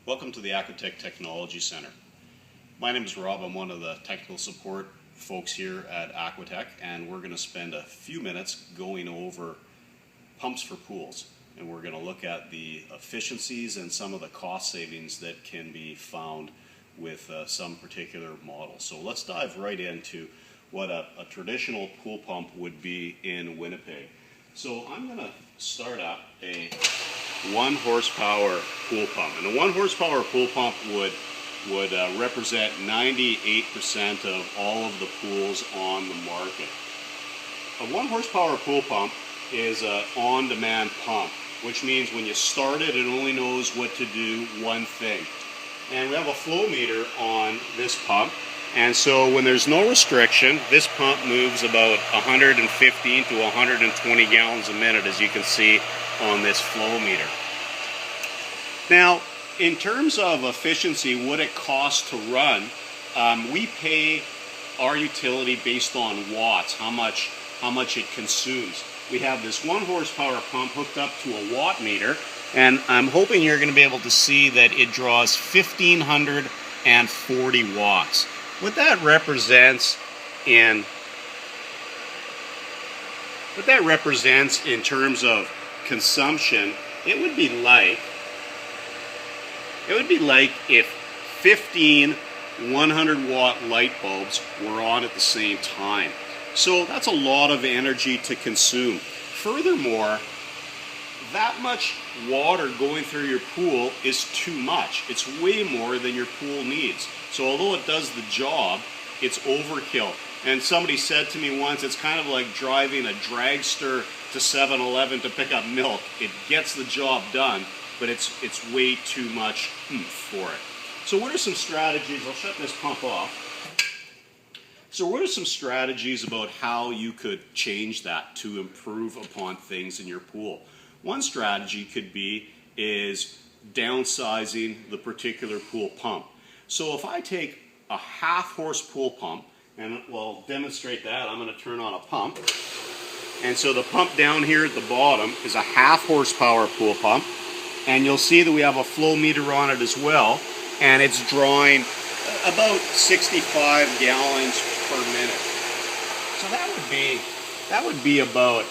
Welcome to the Aquatech Technology Center. My name is Rob. I'm one of the technical support folks here at Aquatech, and we're going to spend a few minutes going over pumps for pools. And we're going to look at the efficiencies and some of the cost savings that can be found with some particular models. So let's dive right into what a traditional pool pump would be in Winnipeg. So I'm going to start up a 1 horsepower pool pump, and a 1 horsepower pool pump would represent 98% of all of the pools on the market. A 1 horsepower pool pump is an on-demand pump, which means when you start it, it only knows what to do one thing. And we have a flow meter on this pump, and so when there's no restriction, this pump moves about 115 to 120 gallons a minute, as you can see on this flow meter. Now, in terms of efficiency, what it costs to run, we pay our utility based on watts, how much it consumes. We have this 1 horsepower pump hooked up to a watt meter, and I'm hoping you're going to be able to see that it draws 1,540 watts. What that represents in terms of consumption, it would be like if 15 100-watt light bulbs were on at the same time. So that's a lot of energy to consume. Furthermore, that much water going through your pool is too much. It's way more than your pool needs. So although it does the job, it's overkill. And somebody said to me once, it's kind of like driving a dragster to 7-Eleven to pick up milk. It gets the job done, but it's way too much for it. So what are some strategies? I'll shut this pump off. So what are some strategies about how you could change that to improve upon things in your pool? One strategy could be is downsizing the particular pool pump. So if I take a 1/2 horse pool pump, and we'll demonstrate that, I'm going to turn on a pump. And so the pump down here at the bottom is a 1/2 horsepower pool pump. And you'll see that we have a flow meter on it as well. And it's drawing about 65 gallons per minute. So that would be about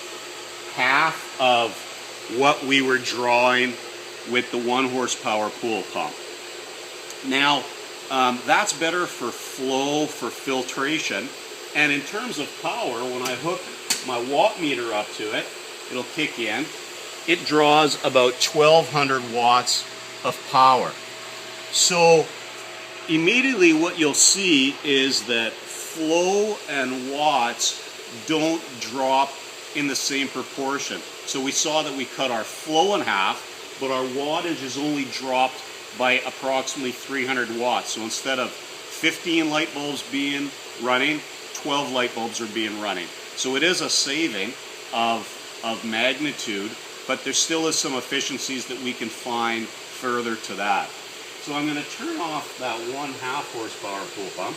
half of what we were drawing with the 1 horsepower pool pump. Now, that's better for flow, for filtration, and in terms of power, when I hook my watt meter up to it, it'll kick in. It draws about 1,200 watts of power. So immediately what you'll see is that flow and watts don't drop in the same proportion. So we saw that we cut our flow in half, but our wattage is only dropped by approximately 300 watts. So instead of 15 light bulbs being running, 12 light bulbs are being running. So it is a saving of magnitude, but there still is some efficiencies that we can find further to that. So I'm going to turn off that 1/2 horsepower pool pump,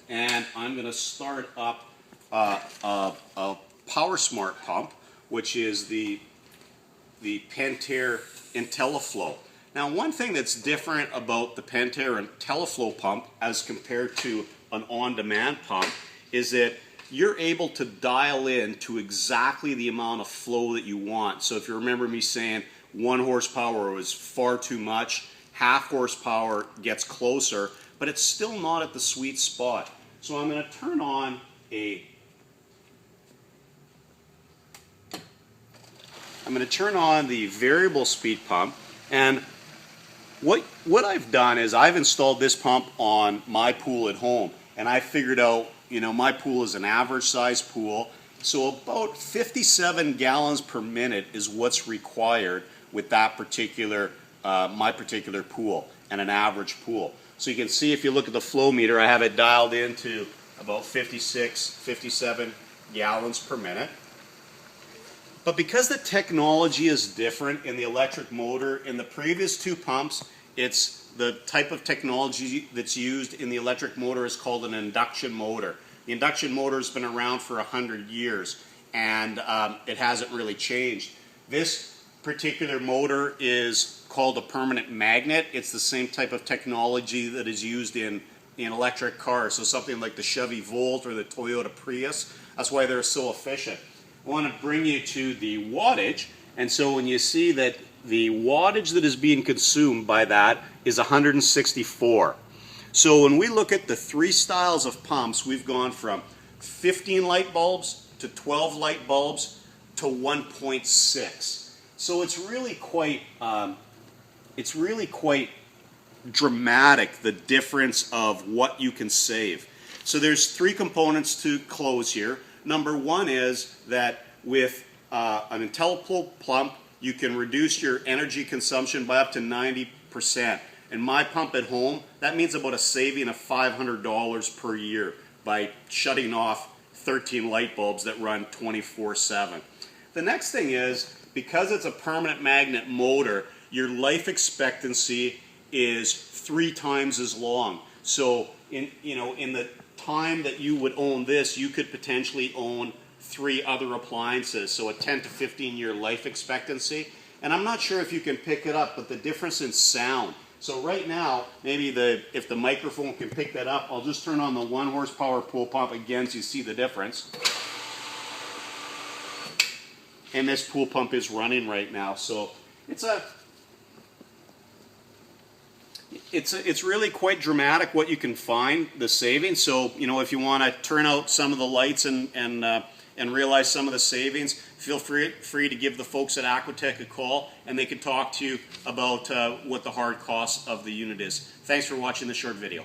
and I'm going to start up a Power Smart pump, which is the Pentair IntelliFlow. Now, one thing that's different about the Pentair IntelliFlow pump as compared to an on-demand pump is that you're able to dial in to exactly the amount of flow that you want. So if you remember me saying 1 horsepower was far too much, 1/2 horsepower gets closer, but it's still not at the sweet spot. So I'm going to turn on the variable speed pump, and what I've done is I've installed this pump on my pool at home, and I figured out, my pool is an average size pool, so about 57 gallons per minute is what's required with that particular, my particular pool, and an average pool. So you can see if you look at the flow meter, I have it dialed into about 56, 57 gallons per minute. But because the technology is different in the electric motor, in the previous 2 pumps, it's the type of technology that's used in the electric motor is called an induction motor. The induction motor has been around for 100 years, and it hasn't really changed. This particular motor is called a permanent magnet. It's the same type of technology that is used in electric cars, so something like the Chevy Volt or the Toyota Prius. That's why they're so efficient. I want to bring you to the wattage, and so when you see that the wattage that is being consumed by that is 164. So when we look at the three styles of pumps, we've gone from 15 light bulbs to 12 light bulbs to 1.6. So it's really quite dramatic, the difference of what you can save. So there's three components to close here. Number one is that with an IntelliPro pump, you can reduce your energy consumption by up to 90%. And my pump at home, that means about a saving of $500 per year by shutting off 13 light bulbs that run 24/7. The next thing is, because it's a permanent magnet motor, your life expectancy is 3 times as long. So in the time that you would own this, you could potentially own 3 other appliances, so a 10 to 15 year life expectancy. And I'm not sure if you can pick it up, but the difference in sound. So right now, maybe if the microphone can pick that up, I'll just turn on the 1 horsepower pool pump again so you see the difference. And this pool pump is running right now, so it's really quite dramatic what you can find, the savings. So if you want to turn out some of the lights and realize some of the savings, feel free to give the folks at Aquatech a call, and they can talk to you about what the hard cost of the unit is. Thanks for watching this short video.